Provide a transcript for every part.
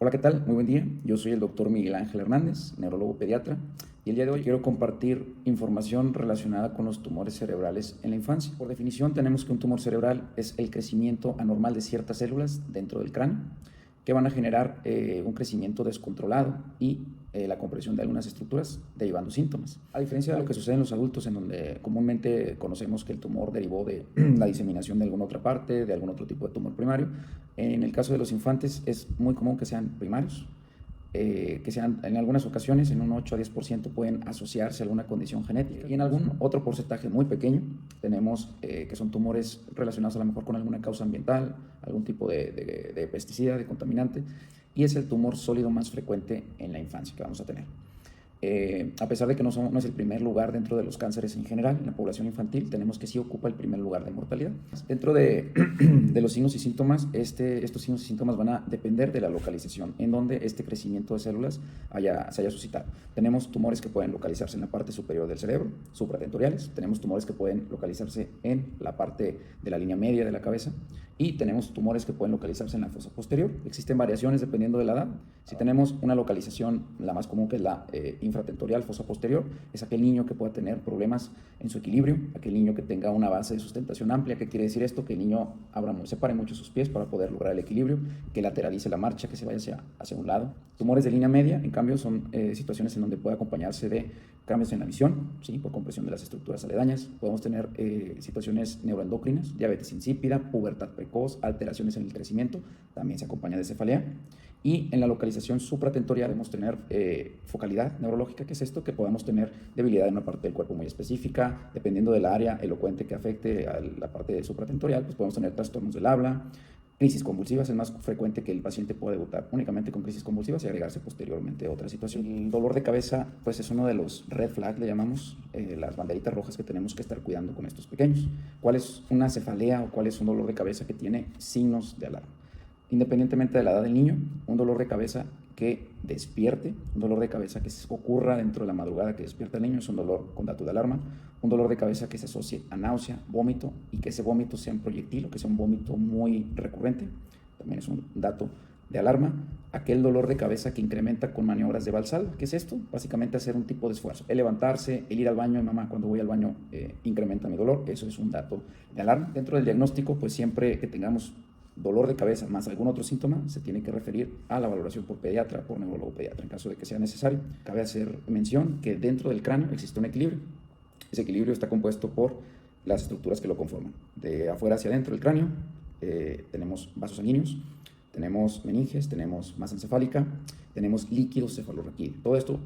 Hola, ¿qué tal? Muy buen día. Yo soy el doctor Miguel Ángel Hernández, neurólogo pediatra, y el día de hoy quiero compartir información relacionada con los tumores cerebrales en la infancia. Por definición, tenemos que un tumor cerebral es el crecimiento anormal de ciertas células dentro del cráneo que van a generar un crecimiento descontrolado y la compresión de algunas estructuras, derivando síntomas. A diferencia de lo que sucede en los adultos, en donde comúnmente conocemos que el tumor derivó de la diseminación de alguna otra parte, de algún otro tipo de tumor primario, en el caso de los infantes es muy común que sean primarios, que sean en algunas ocasiones, en un 8 a 10% pueden asociarse a alguna condición genética, y en algún otro porcentaje muy pequeño tenemos que son tumores relacionados a lo mejor con alguna causa ambiental, algún tipo de pesticida, de contaminante, y es el tumor sólido más frecuente en la infancia que vamos a tener. A pesar de que no es el primer lugar dentro de los cánceres en general, en la población infantil, tenemos que sí ocupa el primer lugar de mortalidad. Dentro de los signos y síntomas, estos signos y síntomas van a depender de la localización en donde este crecimiento de células se haya suscitado. Tenemos tumores que pueden localizarse en la parte superior del cerebro, supratentoriales. Tenemos tumores que pueden localizarse en la parte de la línea media de la cabeza, y tenemos tumores que pueden localizarse en la fosa posterior. Existen variaciones dependiendo de la edad. Si tenemos una localización, la más común, que es la infratentorial, fosa posterior, es aquel niño que pueda tener problemas en su equilibrio, aquel niño que tenga una base de sustentación amplia. ¿Qué quiere decir esto? Que el niño separe mucho sus pies para poder lograr el equilibrio, que lateralice la marcha, que se vaya hacia un lado. Tumores de línea media, en cambio, son situaciones en donde puede acompañarse de cambios en la visión, ¿sí?, por compresión de las estructuras aledañas. Podemos tener situaciones neuroendocrinas, diabetes insípida, pubertad precoz, alteraciones en el crecimiento, también se acompaña de cefalea. Y en la localización supratentorial podemos tener focalidad neurológica. ¿Qué es esto? Que podamos tener debilidad en una parte del cuerpo muy específica, dependiendo del área elocuente que afecte a la parte supratentorial, pues podemos tener trastornos del habla, crisis convulsivas. Es más frecuente que el paciente pueda debutar únicamente con crisis convulsivas y agregarse posteriormente a otra situación. El dolor de cabeza, pues es uno de los red flags, le llamamos, las banderitas rojas que tenemos que estar cuidando con estos pequeños. ¿Cuál es una cefalea o cuál es un dolor de cabeza que tiene signos de alarma? Independientemente de la edad del niño, un dolor de cabeza que despierte, un dolor de cabeza que ocurra dentro de la madrugada que despierta al niño, es un dolor con dato de alarma. Un dolor de cabeza que se asocie a náusea, vómito, y que ese vómito sea un proyectil o que sea un vómito muy recurrente, también es un dato de alarma. Aquel dolor de cabeza que incrementa con maniobras de Valsalva. ¿Qué es esto? Básicamente hacer un tipo de esfuerzo, el levantarse, el ir al baño. Mamá, cuando voy al baño incrementa mi dolor. Eso es un dato de alarma. Dentro del diagnóstico, pues siempre que tengamos dolor de cabeza más algún otro síntoma, se tiene que referir a la valoración por pediatra, por neurólogo pediatra, en caso de que sea necesario. Cabe hacer mención que dentro del cráneo existe un equilibrio. Ese equilibrio está compuesto por las estructuras que lo conforman. De afuera hacia adentro del cráneo tenemos vasos sanguíneos, tenemos meninges, tenemos masa encefálica, tenemos líquido cefalorraquídeo. Todo esto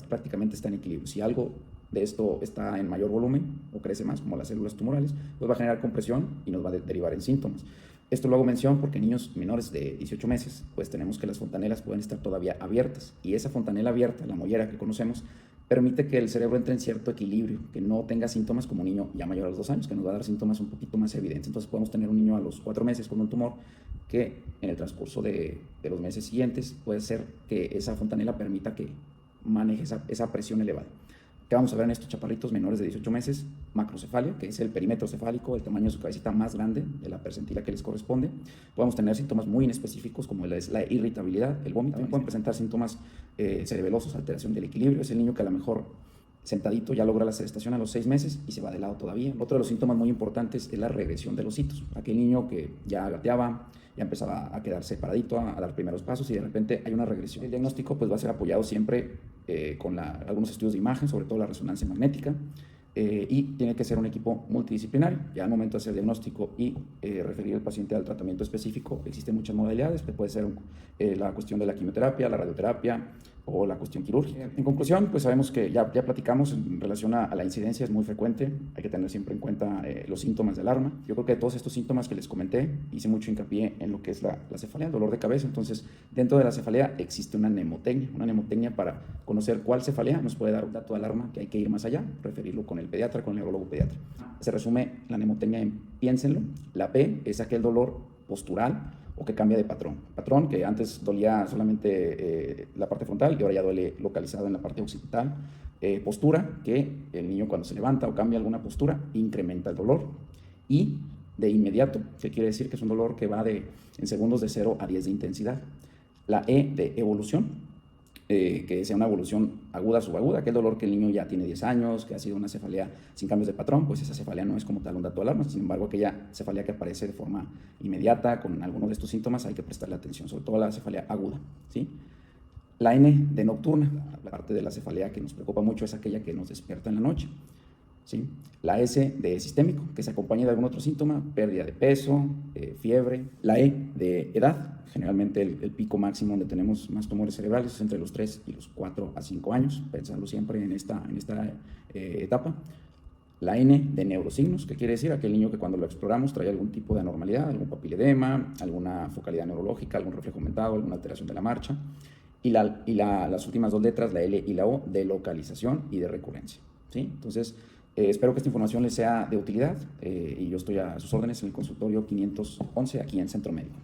prácticamente está en equilibrio. Si algo de esto está en mayor volumen o crece más, como las células tumorales, pues va a generar compresión y nos va a derivar en síntomas. Esto lo hago mención porque en niños menores de 18 meses, pues tenemos que las fontanelas pueden estar todavía abiertas, y esa fontanela abierta, la mollera que conocemos, permite que el cerebro entre en cierto equilibrio, que no tenga síntomas como un niño ya mayor a los 2 años, que nos va a dar síntomas un poquito más evidentes. Entonces podemos tener un niño a los 4 meses con un tumor que en el transcurso de los meses siguientes puede ser que esa fontanela permita que maneje esa presión elevada. ¿Qué vamos a ver en estos chaparritos menores de 18 meses? Macrocefalia, que es el perímetro cefálico, el tamaño de su cabecita más grande de la percentila que les corresponde. Podemos tener síntomas muy inespecíficos como es la irritabilidad, el vómito. También pueden presentar síntomas cerebelosos, alteración del equilibrio. Es el niño que a lo mejor sentadito ya logra la sedestación a los 6 meses y se va de lado todavía. Otro de los síntomas muy importantes es la regresión de los hitos. Aquel niño que ya gateaba, ya empezaba a quedarse paradito, a dar primeros pasos, y de repente hay una regresión. El diagnóstico pues va a ser apoyado siempre con algunos estudios de imagen, sobre todo la resonancia magnética, y tiene que ser un equipo multidisciplinario. Ya al momento de hacer el diagnóstico y referir al paciente al tratamiento específico, existen muchas modalidades, que puede ser la cuestión de la quimioterapia, la radioterapia o la cuestión quirúrgica. En conclusión, pues sabemos que ya platicamos en relación a la incidencia, es muy frecuente, hay que tener siempre en cuenta los síntomas de alarma. Yo creo que de todos estos síntomas que les comenté, hice mucho hincapié en lo que es la cefalea, el dolor de cabeza. Entonces, dentro de la cefalea existe una mnemotecnia para conocer cuál cefalea nos puede dar un dato de alarma, que hay que ir más allá, referirlo con el pediatra, con el neurólogo pediatra. Se resume la mnemotecnia en, piénsenlo, la P es aquel dolor postural o que cambia de patrón. Patrón que antes dolía solamente la parte frontal y ahora ya duele localizado en la parte occipital. Postura, que el niño cuando se levanta o cambia alguna postura incrementa el dolor. Y de inmediato, que quiere decir que es un dolor que va en segundos de 0 a 10 de intensidad. La E de evolución, que sea una evolución aguda, subaguda, que el dolor que el niño ya tiene 10 años, que ha sido una cefalea sin cambios de patrón, pues esa cefalea no es como tal un dato de alarma. Sin embargo, aquella cefalea que aparece de forma inmediata con alguno de estos síntomas hay que prestarle atención, sobre todo la cefalea aguda, ¿sí? La N de nocturna, la parte de la cefalea que nos preocupa mucho es aquella que nos despierta en la noche, ¿sí? La S de sistémico, que se acompaña de algún otro síntoma, pérdida de peso, fiebre. La E de edad, generalmente el pico máximo donde tenemos más tumores cerebrales es entre los 3 y los 4 a 5 años, pensando siempre en esta etapa. La N de neurosignos, que quiere decir aquel niño que cuando lo exploramos trae algún tipo de anormalidad, algún papiledema, alguna focalidad neurológica, algún reflejo aumentado, alguna alteración de la marcha. Y las últimas dos letras, la L y la O, de localización y de recurrencia, ¿sí? Entonces, espero que esta información les sea de utilidad y yo estoy a sus órdenes en el consultorio 511 aquí en Centro Médico.